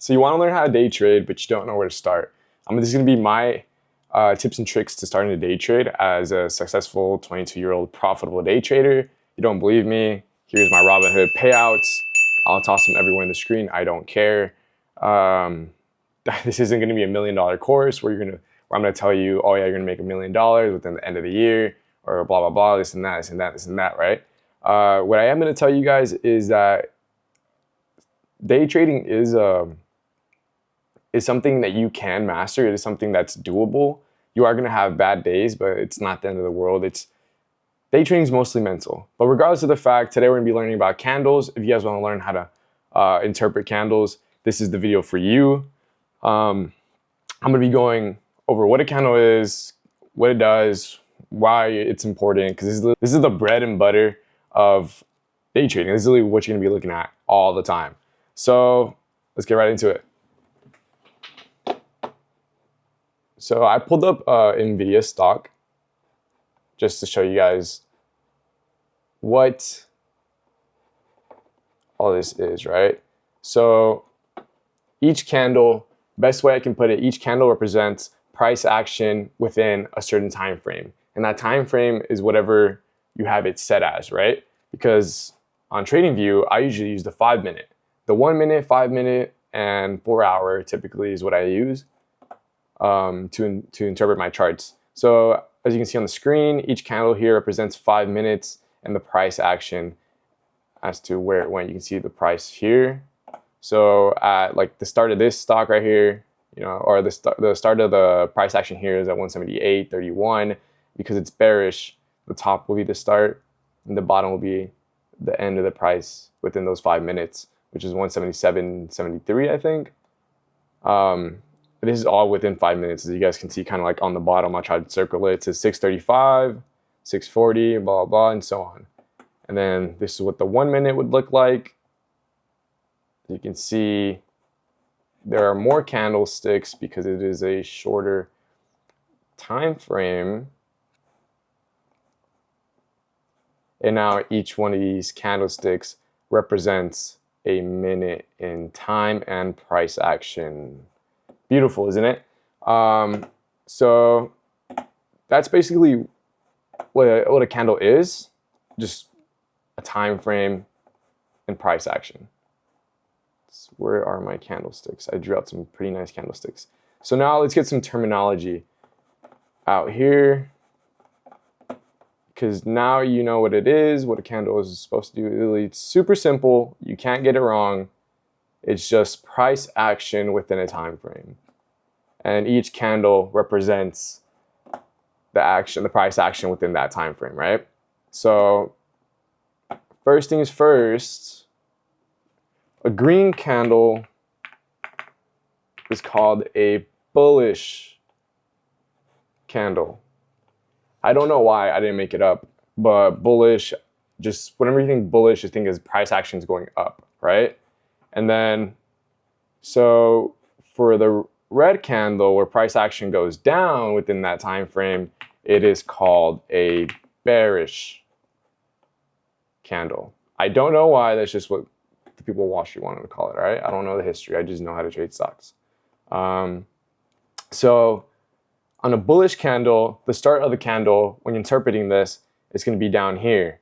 So you want to learn how to day trade, but you don't know where to start. This is going to be my tips and tricks to starting a day trade as a successful 22-year-old profitable day trader. You don't believe me? Here's my Robinhood payouts. I'll toss them everywhere in the screen. I don't care. This isn't going to be $1 million course where I'm going to tell you, oh yeah, you're going to make $1 million within the end of the year, or blah blah blah, this and that, this and that, this and that, right? What I am going to tell you guys is that day trading is something that you can master. It is something that's doable. You are going to have bad days, but it's not the end of the world. Day trading is mostly mental. But regardless of the fact, today we're going to be learning about candles. If you guys want to learn how to interpret candles, this is the video for you. I'm going to be going over what a candle is, what it does, why it's important, because this is the bread and butter of day trading. This is really what you're going to be looking at all the time. So let's get right into it. So I pulled up NVIDIA stock just to show you guys what all this is, right? So each candle, best way I can put it, each candle represents price action within a certain time frame. And that time frame is whatever you have it set as, right? Because on TradingView, I usually use the 5 minute. The 1 minute, 5 minute, and 4 hour typically is what I use to interpret my charts. So as you can see on the screen, each candle here represents 5 minutes and the price action as to where it went. You can see the price here. So at like the start of this stock right here, or the start of the price action here is at 178.31. Because it's bearish, the top will be the start and the bottom will be the end of the price within those 5 minutes, which is 177.73, I think. This is all within 5 minutes, as you guys can see, kind of like on the bottom. I'll try to circle it to 6:35, 6:40, blah, blah, blah, and so on. And then this is what the 1 minute would look like. You can see there are more candlesticks because it is a shorter time frame. And now each one of these candlesticks represents a minute in time and price action. Beautiful, isn't it? So that's basically what a candle is, just a time frame and price action. Where are my candlesticks? I drew out some pretty nice candlesticks. So now let's get some terminology out here, because now you know what it is, what a candle is supposed to do. It's super simple. You can't get it wrong. It's just price action within a time frame. And each candle represents the price action within that time frame, right? So first things first, a green candle is called a bullish candle. I don't know why, I didn't make it up, but bullish, just whenever you think bullish, you think is price action is going up, right? And then, so for the red candle where price action goes down within that time frame, it is called a bearish candle. I don't know why, that's just what the people in Wall Street wanted to call it, all right? I don't know the history, I just know how to trade stocks. So on a bullish candle, the start of the candle, when you're interpreting this, is going to be down here.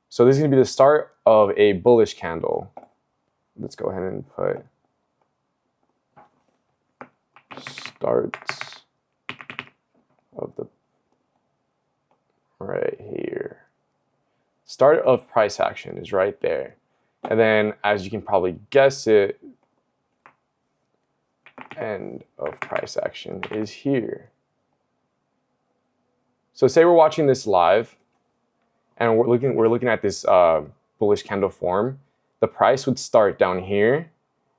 So this is going to be the start of a bullish candle. Let's go ahead and put start of the right here. Start of price action is right there. And then, as you can probably guess it, end of price action is here. So say we're watching this live and we're looking at this bullish candle form. The price would start down here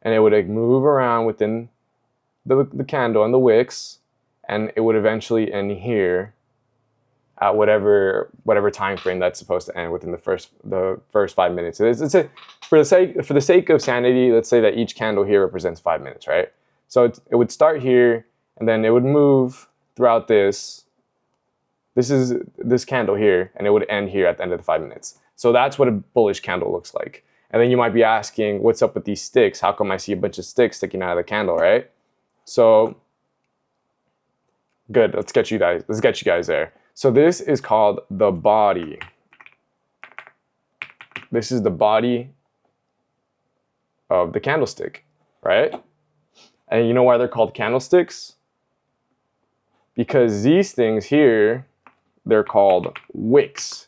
and it would like move around within the candle and the wicks, and it would eventually end here at whatever time frame that's supposed to end within the first 5 minutes. So for the sake of sanity, let's say that each candle here represents 5 minutes, right? So it would start here and then it would move throughout this. This is this candle here, and it would end here at the end of the 5 minutes. So that's what a bullish candle looks like. And then you might be asking, what's up with these sticks? How come I see a bunch of sticks sticking out of the candle, right? So good, let's get you guys there. So this is called the body. This is the body of the candlestick, right? And you know why they're called candlesticks? Because these things here, they're called wicks.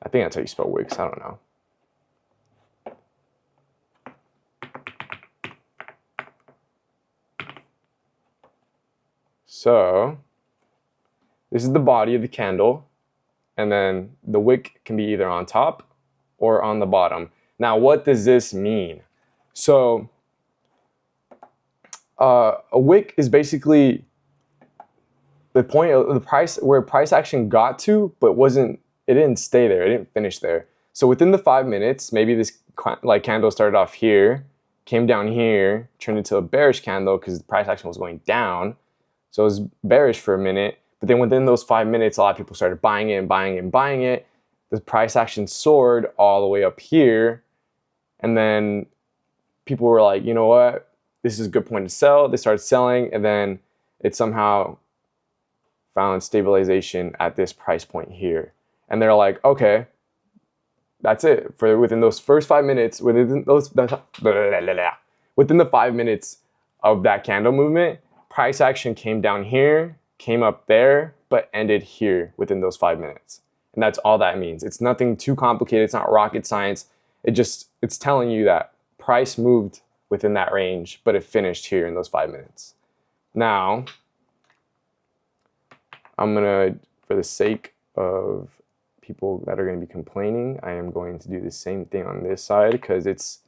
I think that's how you spell wicks, I don't know. So this is the body of the candle, and then the wick can be either on top or on the bottom. Now, what does this mean? So a wick is basically the point of the price, where price action got to, but it didn't stay there, it didn't finish there. So within the 5 minutes, maybe this candle started off here, came down here, turned into a bearish candle because the price action was going down. So it was bearish for a minute, but then within those 5 minutes, a lot of people started buying it and buying it and buying it. The price action soared all the way up here, and then people were like, you know what, this is a good point to sell. They started selling, and then it somehow found stabilization at this price point here. And they're like, okay, that's it. Within those first 5 minutes, within the 5 minutes of that candle movement, price action came down here, came up there, but ended here within those 5 minutes. And that's all that means. It's nothing too complicated. It's not rocket science. It's telling you that price moved within that range, but it finished here in those 5 minutes. Now, I'm gonna, for the sake of people that are gonna be complaining, I am going to do the same thing on this side, because it's,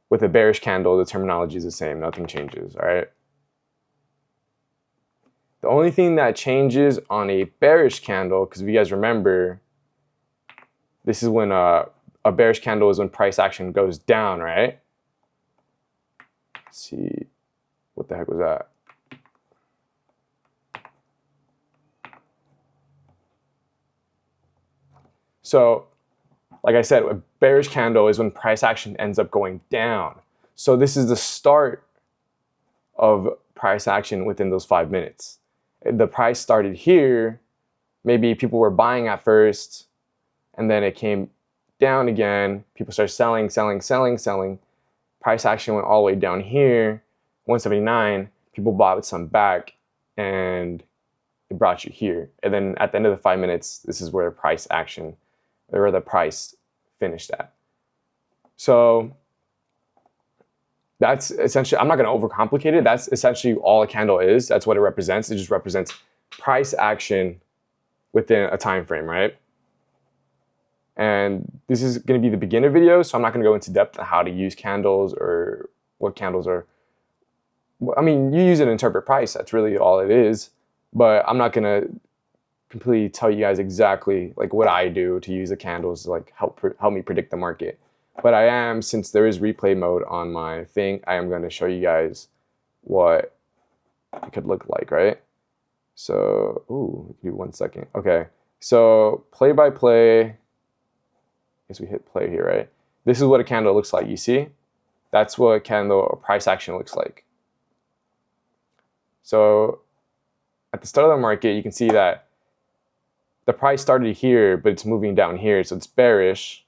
with a bearish candle, the terminology is the same, nothing changes, all right? The only thing that changes on a bearish candle, because if you guys remember, this is when a bearish candle is when price action goes down, right? Let's see, what the heck was that? So, like I said, a bearish candle is when price action ends up going down. So this is the start of price action within those 5 minutes. The price started here, maybe people were buying at first, and then it came down again. People started selling, selling, selling, selling. Price action went all the way down here, 179. People bought some back, and it brought you here. And then at the end of the 5 minutes, this is where price action, or the price finished at. So that's essentially, I'm not going to overcomplicate it. That's essentially all a candle is. That's what it represents. It just represents price action within a time frame, right? And this is going to be the beginner video, so I'm not going to go into depth on how to use candles or what candles are. I mean, you use it to interpret price. That's really all it is. But I'm not going to completely tell you guys exactly like what I do to use the candles to like help me predict the market. But I am, since there is replay mode on my thing, I am going to show you guys what it could look like, right? So, ooh, give me 1 second. Okay, so play by play. I guess we hit play here, right? This is what a candle looks like, you see? That's what a candle or price action looks like. So at the start of the market, you can see that the price started here, but it's moving down here, so it's bearish.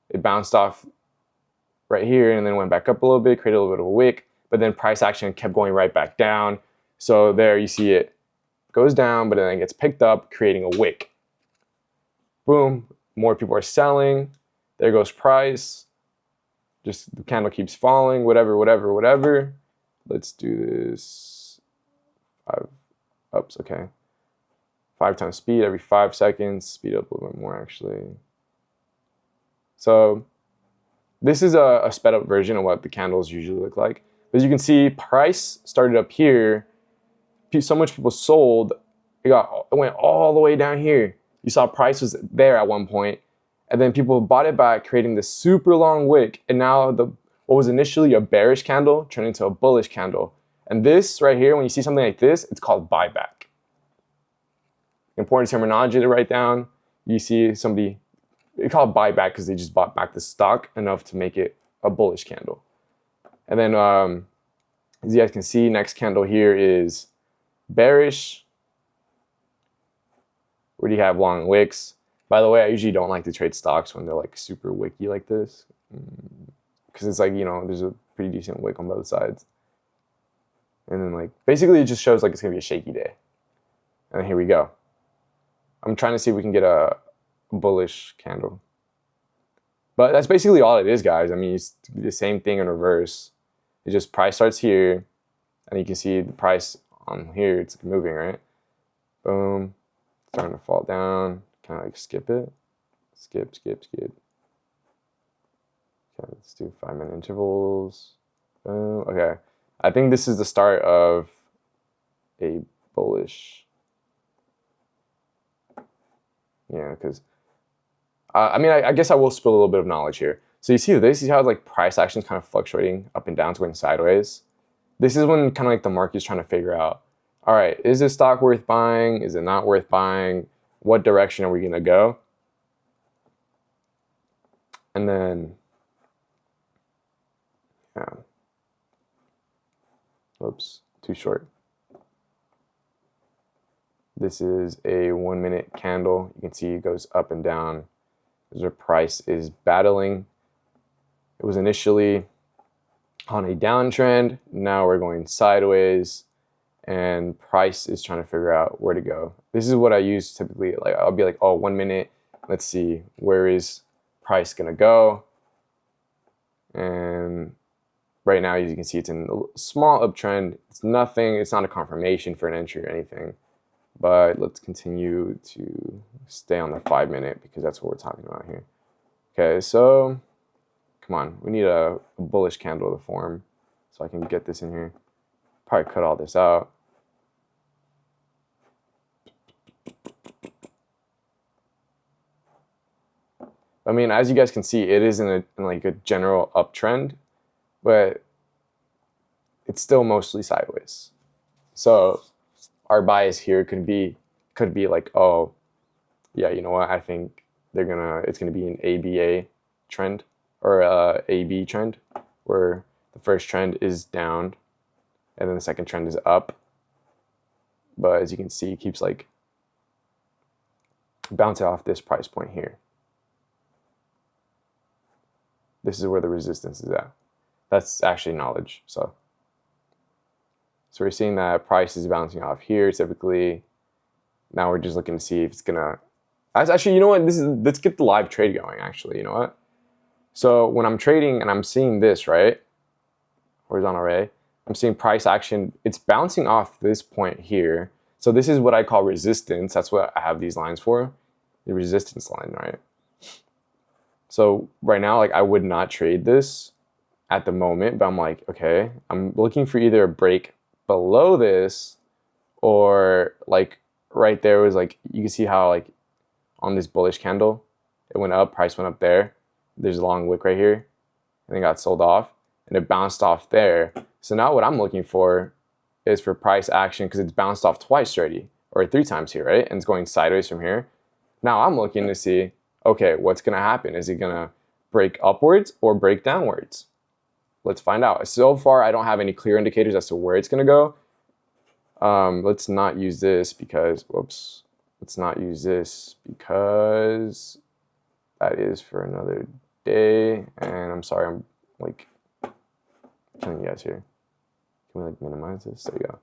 It bounced off right here and then went back up a little bit, created a little bit of a wick, but then price action kept going right back down. So there you see it goes down, but then it gets picked up, creating a wick. Boom, more people are selling. There goes price. Just the candle keeps falling, whatever, whatever, whatever. Let's do this. 5 ups, okay. 5 times speed every 5 seconds. Speed up a little bit more actually. So this is a sped up version of what the candles usually look like. As you can see, price started up here. So much people sold, it went all the way down here. You saw price was there at one point, and then people bought it back, creating this super long wick. And now what was initially a bearish candle turned into a bullish candle. And this right here, when you see something like this, it's called buyback. Important terminology to write down. You see somebody they call it buyback because they just bought back the stock enough to make it a bullish candle. And then as you guys can see, next candle here is bearish. Where do you have long wicks? By the way, I usually don't like to trade stocks when they're like super wicky like this, because it's like, you know, there's a pretty decent wick on both sides. And then like basically it just shows like it's gonna be a shaky day. And here we go. I'm trying to see if we can get a bullish candle. But that's basically all it is, guys. I mean, it's the same thing in reverse. It's just price starts here, and you can see the price on here, it's moving, right? Boom. Starting to fall down. Kind of like skip it. Skip, skip, skip. Okay, let's do 5-minute intervals. Boom. Okay. I think this is the start of a bullish. Yeah, because I mean, I guess I will spill a little bit of knowledge here. So you see this, you see how like price action is kind of fluctuating up and down, it's going sideways. This is when kind of like the market is trying to figure out, all right, is this stock worth buying? Is it not worth buying? What direction are we going to go? And then, yeah. Whoops, too short. This is a 1-minute candle. You can see it goes up and down as our price is battling. It was initially on a downtrend. Now we're going sideways, and price is trying to figure out where to go. This is what I use typically. Like I'll be like, oh, 1 minute. Let's see, where is price gonna go? And right now, as you can see, it's in a small uptrend. It's nothing. It's not a confirmation for an entry or anything. But let's continue to stay on the 5-minute because that's what we're talking about here. Okay, so come on, we need a bullish candle to form so I can get this in here. Probably cut all this out. I mean, as you guys can see, it is in like a general uptrend, but it's still mostly sideways. So our bias here could be like, oh, yeah, you know what? I think it's gonna be an ABA trend or AB trend, where the first trend is down, and then the second trend is up. But as you can see, it keeps like bouncing off this price point here. This is where the resistance is at. That's actually knowledge. So we're seeing that price is bouncing off here typically. Now we're just looking to see if it's gonna. Actually, you know what? Let's get the live trade going. Actually, you know what? So when I'm trading and I'm seeing this, right, horizontal array, I'm seeing price action. It's bouncing off this point here. So this is what I call resistance. That's what I have these lines for, the resistance line, right? So right now, like I would not trade this at the moment, but I'm like, okay, I'm looking for either a break below this, or like right there was like, you can see how like on this bullish candle, it went up, price went up there. There's a long wick right here, and it got sold off, and it bounced off there. So now what I'm looking for is for price action, because it's bounced off twice already, or 3 times here, right? And it's going sideways from here. Now I'm looking to see, okay, what's gonna happen? Is it gonna break upwards or break downwards? Let's find out. So far, I don't have any clear indicators as to where it's gonna go. Let's not use this because, whoops. Let's not use this because that is for another day. And I'm sorry, I'm like killing you guys here. Can we like minimize this? There you go.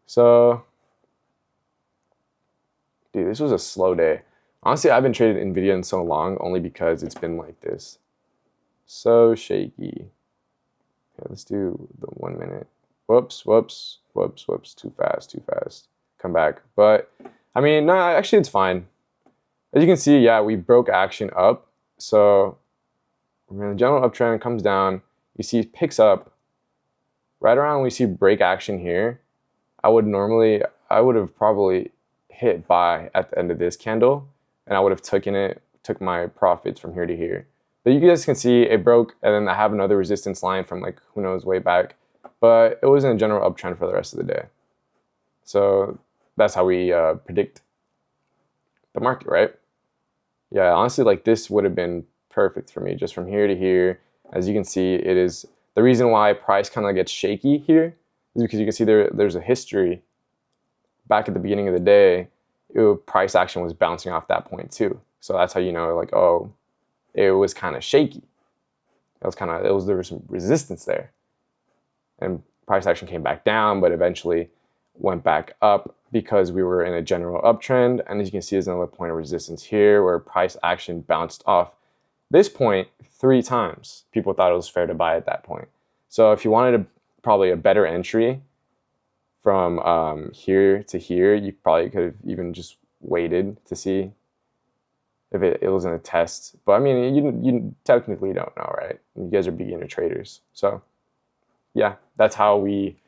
So, dude, this was a slow day. Honestly, I haven't traded NVIDIA in so long only because it's been like this. So shaky. Okay, let's do the 1 minute. Whoops, whoops, whoops, whoops. Too fast, too fast. Come back. But, I mean, no, actually it's fine. As you can see, yeah, we broke action up. So, when the general uptrend comes down, you see it picks up. Right around when we see break action here, I would have probably hit buy at the end of this candle, and I would have took my profits from here to here. But you guys can see it broke, and then I have another resistance line from like, who knows, way back. But it was in a general uptrend for the rest of the day. So that's how we predict the market, right? Yeah, honestly, like this would have been perfect for me, just from here to here. As you can see, it is the reason why price kind of gets shaky here is because you can see there's a history back at the beginning of the day. Price action was bouncing off that point too. So that's how you know, like, oh, it was kind of shaky. There was some resistance there, and price action came back down, but eventually went back up because we were in a general uptrend. And as you can see, there's another point of resistance here where price action bounced off this point 3 times. People thought it was fair to buy at that point. So if you wanted probably a better entry from here to here, you probably could have even just waited to see if it wasn't a test. But I mean, you technically don't know, right? You guys are beginner traders. So yeah, that's how we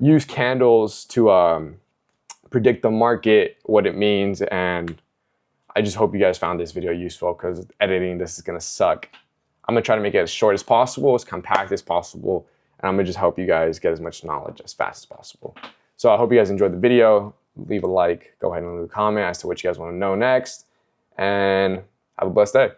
use candles to predict the market, what it means. And I just hope you guys found this video useful, because editing this is gonna suck. I'm gonna try to make it as short as possible, as compact as possible, and I'm gonna just help you guys get as much knowledge as fast as possible. So I hope you guys enjoyed the video. Leave a like, go ahead and leave a comment as to what you guys wanna know next, and have a blessed day.